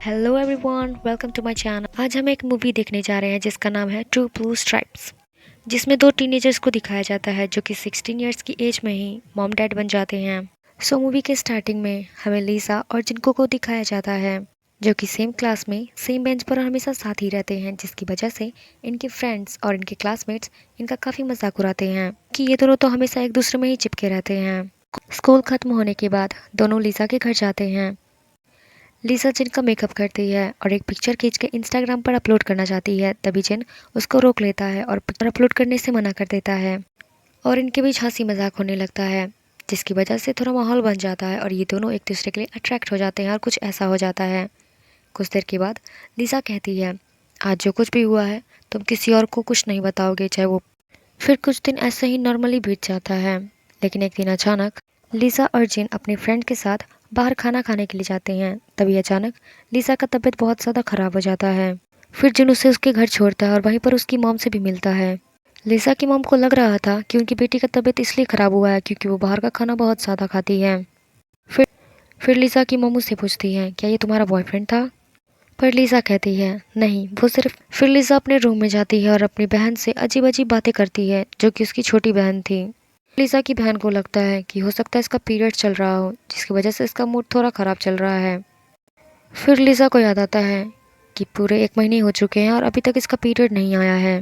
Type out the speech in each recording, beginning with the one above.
Hello everyone, welcome to my channel. आज हम एक मूवी देखने जा रहे हैं जिसका नाम है टू ब्लू स्ट्राइप्स, जिसमें दो टीनेजर्स को दिखाया जाता है जो कि 16 इयर्स की एज में ही मॉम डैड बन जाते हैं। मूवी के स्टार्टिंग में हमें लिसा और जिनको को दिखाया जाता है जो कि सेम क्लास में सेम बेंच पर हमेशा साथ ही रहते हैं, जिसकी वजह से इनके फ्रेंड्स और इनके क्लासमेट्स इनका काफ़ी मजाक उड़ाते हैं कि ये दोनों तो हमेशा एक दूसरे में ही चिपके रहते हैं। स्कूल खत्म होने के बाद दोनों लिसा के घर जाते हैं। लिसा जिन का मेकअप करती है और एक पिक्चर खींच के इंस्टाग्राम पर अपलोड करना चाहती है, तभी जिन उसको रोक लेता है और पिक्चर अपलोड करने से मना कर देता है और इनके बीच हंसी मजाक होने लगता है, जिसकी वजह से थोड़ा माहौल बन जाता है और ये दोनों एक दूसरे के लिए अट्रैक्ट हो जाते हैं और कुछ ऐसा हो जाता है। कुछ देर के बाद लिसा कहती है, आज जो कुछ भी हुआ है तुम किसी और को कुछ नहीं बताओगे, चाहे वो। फिर कुछ दिन ऐसे ही नॉर्मली बीत जाता है, लेकिन एक दिन अचानक लिसा और जिन अपने फ्रेंड के साथ बाहर खाना खाने के लिए जाते हैं। तभी अचानक लिसा का तबीयत बहुत ज़्यादा खराब हो जाता है। फिर जिन उसे उसके घर छोड़ता है और वहीं पर उसकी मॉम से भी मिलता है। लिसा की मॉम को लग रहा था कि उनकी बेटी का तबीयत इसलिए खराब हुआ है क्योंकि वो बाहर का खाना बहुत ज़्यादा खाती है। फिर फिर लिसा की मॉम उससे पूछती है, क्या ये तुम्हारा बॉयफ्रेंड था? पर लिसा कहती है, नहीं, वो सिर्फ। फिर लिसा अपने रूम में जाती है और अपनी बहन से अजीब अजीब बातें करती है जो कि उसकी छोटी बहन थी। लिसा की बहन को लगता है कि हो सकता है इसका पीरियड चल रहा हो, जिसकी वजह से इसका मूड थोड़ा ख़राब चल रहा है। फिर लिसा को याद आता है कि पूरे 1 महीने हो चुके हैं और अभी तक इसका पीरियड नहीं आया है।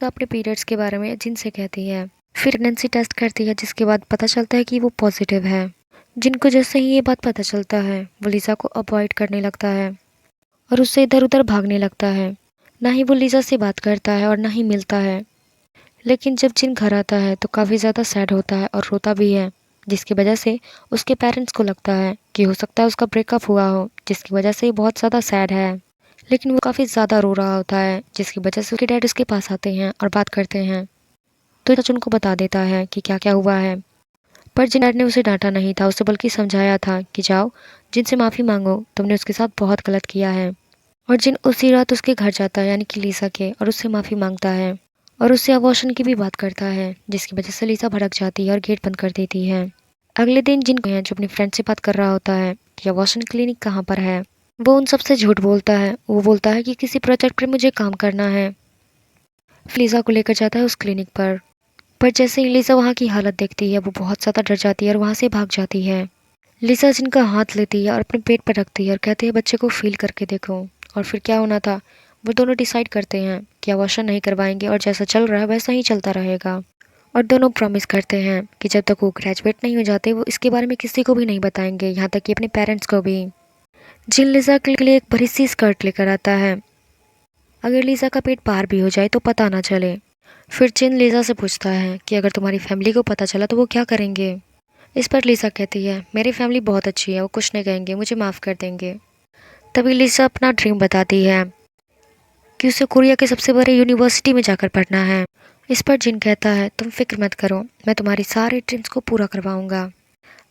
तो अपने पीरियड्स के बारे में जिनसे कहती है। फिर प्रेगनेंसी टेस्ट करती है, जिसके बाद पता चलता है कि वो पॉजिटिव है। जिनको जैसे ही ये बात पता चलता है वो लिसा को अवॉइड करने लगता है और उससे इधर उधर भागने लगता है। ना ही वो लिसा से बात करता है और ना ही मिलता है। लेकिन जब जिन घर आता है तो काफ़ी ज़्यादा सैड होता है और रोता भी है, जिसकी वजह से उसके पेरेंट्स को लगता है कि हो सकता है उसका ब्रेकअप हुआ हो, जिसकी वजह से बहुत ज़्यादा सैड है। लेकिन वो काफ़ी ज़्यादा रो रहा होता है, जिसकी वजह से उसके डैड उसके पास आते हैं और बात करते हैं। तो सच उनको बता देता है कि क्या क्या हुआ है। पर जिन डैड ने उसे डांटा नहीं था, उसे बल्कि समझाया था कि जाओ जिनसे माफ़ी मांगो, तुमने उसके साथ बहुत गलत किया है। और जिन उसी रात उसके घर जाता है, यानी कि लिसा के, और उससे माफ़ी मांगता है और उससे अबॉर्शन की भी बात करता है, जिसकी वजह से लिसा भड़क जाती है और गेट बंद कर देती है। अगले दिन जिन है जो अपनी फ्रेंड से बात कर रहा होता है कि अबॉर्शन क्लिनिक कहाँ पर है, वो उन सबसे झूठ बोलता है। वो बोलता है कि किसी प्रोजेक्ट पर मुझे काम करना है। फिर लिसा को लेकर जाता है उस क्लिनिक पर जैसे ही लिसा वहाँ की हालत देखती है वो बहुत ज़्यादा डर जाती है और वहाँ से भाग जाती है। लिसा जिनका हाथ लेती है और अपने पेट पर रखती है और कहती है, बच्चे को फील करके देखो। और फिर क्या होना था, वो दोनों डिसाइड करते हैं कि अबॉर्शन नहीं करवाएंगे और जैसा चल रहा है वैसा ही चलता रहेगा। और दोनों प्रॉमिस करते हैं कि जब तक वो ग्रेजुएट नहीं हो जाते वो इसके बारे में किसी को भी नहीं बताएंगे, यहाँ तक कि अपने पेरेंट्स को भी। जिन लिसा के लिए एक बड़ी सी स्कर्ट लेकर आता है, अगर लिसा का पेट बाहर भी हो जाए तो पता ना चले। फिर जिन लिसा से पूछता है कि अगर तुम्हारी फैमिली को पता चला तो वो क्या करेंगे। इस पर लिसा कहती है, मेरी फैमिली बहुत अच्छी है, वो कुछ नहीं कहेंगे, मुझे माफ़ कर देंगे। तभी लिसा अपना ड्रीम बताती है कि उसे कोरिया के सबसे बड़े यूनिवर्सिटी में जाकर पढ़ना है। इस पर जिन कहता है, तुम फिक्र मत करो, मैं तुम्हारी सारे ड्रीम्स को पूरा करवाऊंगा।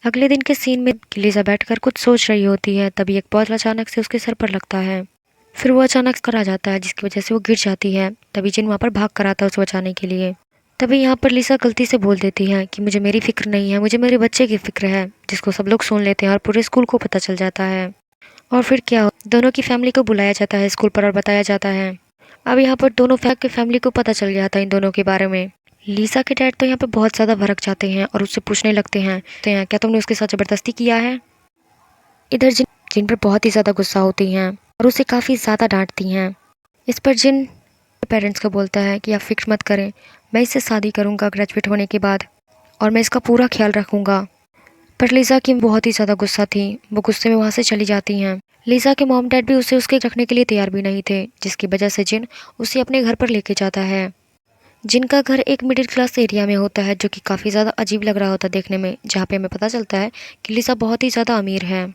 अगले दिन के सीन में लिसा बैठकर कुछ सोच रही होती है, तभी एक बॉल अचानक से उसके सर पर लगता है। फिर वो अचानक कर आ जाता है, जिसकी वजह से वो गिर जाती है। तभी जिन वहाँ पर भाग कर आता है उसे बचाने के लिए। तभी यहाँ पर लिसा गलती से बोल देती है कि मुझे मेरी फिक्र नहीं है, मुझे मेरे बच्चे की फिक्र है, जिसको सब लोग सुन लेते हैं और पूरे स्कूल को पता चल जाता है। और फिर क्या, दोनों की फैमिली को बुलाया जाता है स्कूल पर और बताया जाता है। अब यहाँ पर दोनों के फैमिली को पता चल गया था इन दोनों के बारे में। लिसा के डैड तो यहाँ पे बहुत ज़्यादा भड़क जाते हैं और उससे पूछने लगते हैं, क्या तुमने उसके साथ ज़बरदस्ती किया है? इधर जिन जिन पर बहुत ही ज़्यादा गुस्सा होती हैं और उसे काफ़ी ज़्यादा डांटती हैं। इस पर जिन पेरेंट्स को बोलता है कि आप फिक्र मत करें, मैं इससे शादी करूँगा ग्रेजुएट होने के बाद और मैं इसका पूरा ख्याल रखूँगा। पर लिसा की बहुत ही ज़्यादा गुस्सा थी, वो गुस्से में वहाँ से चली जाती हैं। लिसा के मॉम डैड भी उसे उसके रखने के लिए तैयार भी नहीं थे, जिसकी वजह से जिन उसे अपने घर पर लेके जाता है। जिनका घर एक मिडिल क्लास एरिया में होता है, जो कि काफ़ी ज़्यादा अजीब लग रहा होता है देखने में, जहाँ पे हमें पता चलता है कि लिसा बहुत ही ज़्यादा अमीर है।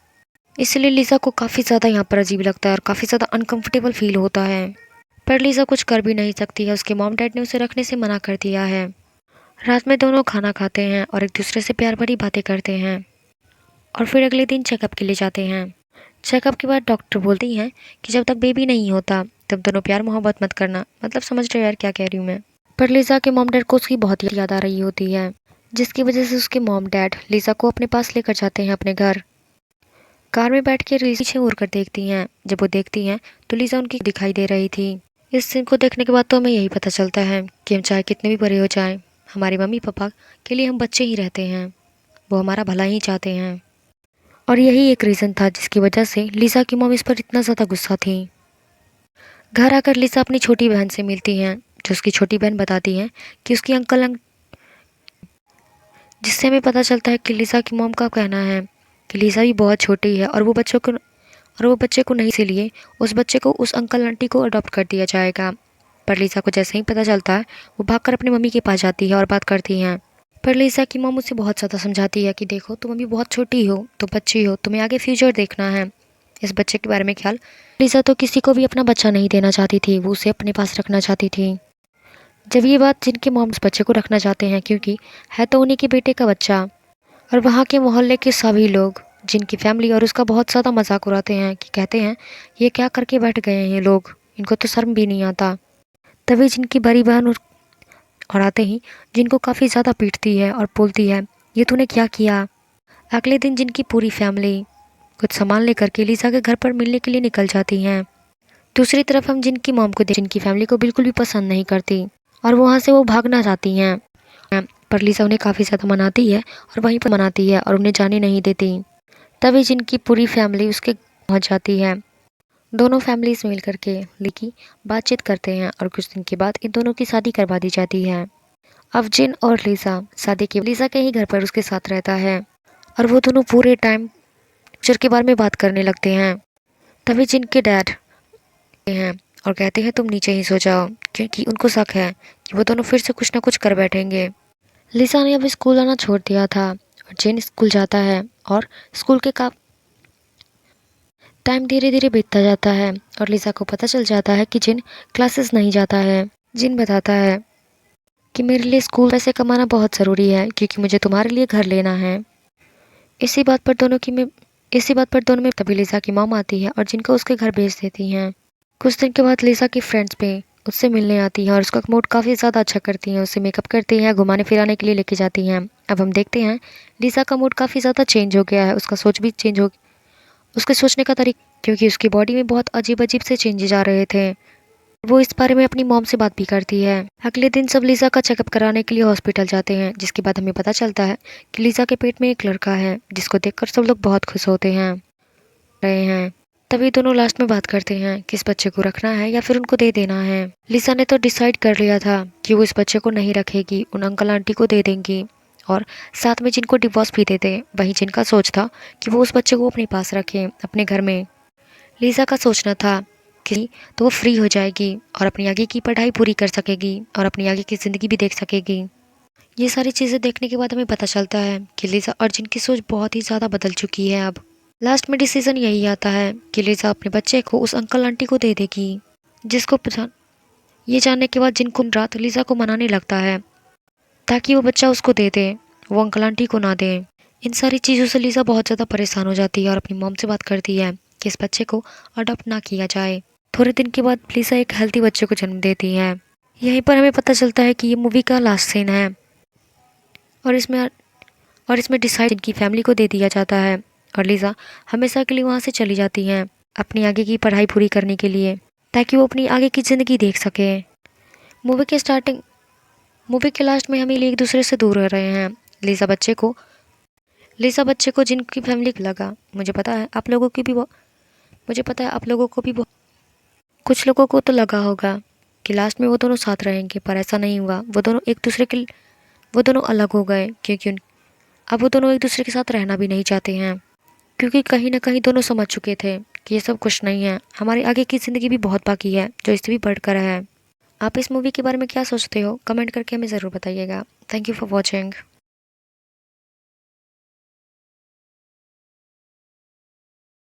इसलिए लिसा को काफ़ी ज़्यादा यहाँ पर अजीब लगता है और काफ़ी ज़्यादा अनकंफर्टेबल फील होता है। पर लिसा कुछ कर भी नहीं सकती है, उसके मॉम डैड ने उसे रखने से मना कर दिया है। रात में दोनों खाना खाते हैं और एक दूसरे से प्यार भरी बातें करते हैं और फिर अगले दिन चेकअप के लिए जाते हैं। चेकअप के बाद डॉक्टर बोलती हैं कि जब तक बेबी नहीं होता तब दोनों प्यार मोहब्बत मत करना। मतलब समझ रहे हो यार क्या कह रही हूँ मैं। पर लिसा के मॉम डैड को उसकी बहुत याद आ रही होती है, जिसकी वजह से उसके मॉम डैड लिसा को अपने पास लेकर जाते हैं अपने घर। कार में बैठ के लिसा पीछे मुड़ कर देखती हैं। जब वो देखती हैं तो लिसा उनकी दिखाई दे रही थी। इस सीन को देखने के बाद तो हमें यही पता चलता है कि हम चाहे कितने भी बड़े हो जाएं, हमारे मम्मी पापा के लिए हम बच्चे ही रहते हैं। वो हमारा भला ही चाहते हैं। और यही एक रीज़न था जिसकी वजह से लिसा की मॉम इस पर इतना ज़्यादा गुस्सा थी। घर आकर लिसा अपनी छोटी बहन से मिलती हैं, जो उसकी छोटी बहन बताती है कि उसकी जिससे हमें पता चलता है कि लिसा की मॉम का कहना है कि लिसा भी बहुत छोटी है और वो बच्चे को नहीं, इसीलिए उस बच्चे को उस अंकल आंटी को अडॉप्ट कर दिया जाएगा। पर लिसा को जैसे ही पता चलता है वो भागकर अपनी मम्मी के पास जाती है और बात करती हैं। पर लिसा की मॉम उसे बहुत ज़्यादा समझाती है कि देखो तुम अभी बहुत छोटी हो, तुम बच्ची हो, तुम्हें आगे फ्यूचर देखना है, इस बच्चे के बारे में ख्याल। लिसा तो किसी को भी अपना बच्चा नहीं देना चाहती थी, वो उसे अपने पास रखना चाहती थी। जब ये बात जिनके मॉम उस बच्चे को रखना चाहते हैं क्योंकि है तो उन्हीं के बेटे का बच्चा, और वहाँ के मोहल्ले के सभी लोग जिनकी फैमिली और उसका बहुत ज़्यादा मजाक उड़ाते हैं कि कहते हैं ये क्या करके बैठ गए हैं ये लोग, इनको तो शर्म भी नहीं आता। तभी जिनकी बड़ी बहन और आते ही जिनको काफ़ी ज़्यादा पीटती है और बोलती है ये तूने क्या किया। अगले दिन जिनकी पूरी फैमिली कुछ सामान लेकर के लिसा के घर पर मिलने के लिए निकल जाती हैं। दूसरी तरफ हम जिनकी मॉम को जिनकी फैमिली को बिल्कुल भी पसंद नहीं करती और वहाँ से वो भागना चाहती हैं। पर लिसा उन्हें काफ़ी ज़्यादा मनाती है और वहीं पर मनाती है और उन्हें जाने नहीं देती। तभी जिनकी पूरी फैमिली उसके पहुँच जाती है। दोनों फैमिलीज मिल करके लिकी बातचीत करते हैं और कुछ दिन के बाद इन दोनों की शादी करवा दी जाती है। अब जिन और लिसा शादी के लिसा के ही घर पर उसके साथ रहता है और वो दोनों पूरे टाइम फ्यूचर के बारे में बात करने लगते हैं। तभी जिनके डैड हैं और कहते हैं तुम नीचे ही सो जाओ, क्योंकि उनको शक है कि वो दोनों फिर से कुछ ना कुछ कर बैठेंगे। लिसा ने अब स्कूल आना छोड़ दिया था और जिन स्कूल जाता है और स्कूल के टाइम धीरे धीरे बीतता जाता है और लिसा को पता चल जाता है कि जिन क्लासेस नहीं जाता है। जिन बताता है कि मेरे लिए स्कूल पैसे कमाना बहुत ज़रूरी है क्योंकि मुझे तुम्हारे लिए घर लेना है। इसी बात पर दोनों में तभी लिसा की मॉम आती है और जिनको उसके घर भेज देती हैं। कुछ दिन के बाद लिसा की फ्रेंड्स भी उससे मिलने आती हैं और उसका मूड काफ़ी ज़्यादा अच्छा करती हैं, उसे मेकअप करती हैं, घुमाने फिराने के लिए लेके जाती हैं। अब हम देखते हैं लिसा का मूड काफ़ी ज़्यादा चेंज हो गया है, उसका सोच भी चेंज हो उसके सोचने का तरीका, क्योंकि उसकी बॉडी में बहुत अजीब अजीब से चेंजेस आ रहे थे। वो इस बारे में अपनी मॉम से बात भी करती है। अगले दिन सब लिसा का चेकअप कराने के लिए हॉस्पिटल जाते हैं, जिसके बाद हमें पता चलता है कि लिसा के पेट में एक लड़का है, जिसको देखकर सब लोग बहुत खुश होते हैं। तभी दोनों लास्ट में बात करते हैं कि इस बच्चे को रखना है या फिर उनको दे देना है। लिसा ने तो डिसाइड कर लिया था कि वो इस बच्चे को नहीं रखेगी, उन अंकल आंटी को दे देंगी और साथ में जिनको डिवोर्स भी दे दे। वहीं जिनका सोच था कि वो उस बच्चे को अपने पास रखे अपने घर में। लिसा का सोचना था कि तो वो फ्री हो जाएगी और अपनी आगे की पढ़ाई पूरी कर सकेगी और अपनी आगे की ज़िंदगी भी देख सकेगी। ये सारी चीज़ें देखने के बाद हमें पता चलता है कि लिसा और जिन की सोच बहुत ही ज़्यादा बदल चुकी है। अब लास्ट में डिसीजन यही आता है कि लिसा अपने बच्चे को उस अंकल आंटी को दे देगी, जिसको ये जानने के बाद जिनको रात लिसा को मनाने लगता है ताकि वो बच्चा उसको दे दे, वो अंकल आंटी को ना दे। इन सारी चीज़ों से लिसा बहुत ज़्यादा परेशान हो जाती है और अपनी मॉम से बात करती है कि इस बच्चे को अडॉप्ट ना किया जाए। थोड़े दिन के बाद लिसा एक हेल्थी बच्चे को जन्म देती है। यहीं पर हमें पता चलता है कि ये मूवी का लास्ट सीन है और इसमें डिसाइड इनकी फैमिली को दे दिया जाता है और लिसा हमेशा के लिए वहाँ से चली जाती हैं अपनी आगे की पढ़ाई पूरी करने के लिए, ताकि वो अपनी आगे की ज़िंदगी देख सके। मूवी के लास्ट में हम एक दूसरे से दूर रह रहे हैं। लिसा बच्चे को जिनकी फैमिली को लगा, मुझे पता है आप लोगों को भी कुछ लोगों को तो लगा होगा कि लास्ट में वो दोनों साथ रहेंगे, पर ऐसा नहीं हुआ। वो दोनों अलग हो गए क्योंकि अब वो दोनों एक दूसरे के साथ रहना भी नहीं चाहते हैं, क्योंकि कहीं ना कहीं दोनों समझ चुके थे कि ये सब कुछ नहीं है, हमारी आगे की ज़िंदगी भी बहुत बाकी है जो इससे भी बढ़कर है। आप इस मूवी के बारे में क्या सोचते हो, कमेंट करके हमें ज़रूर बताइएगा। Thank you for watching.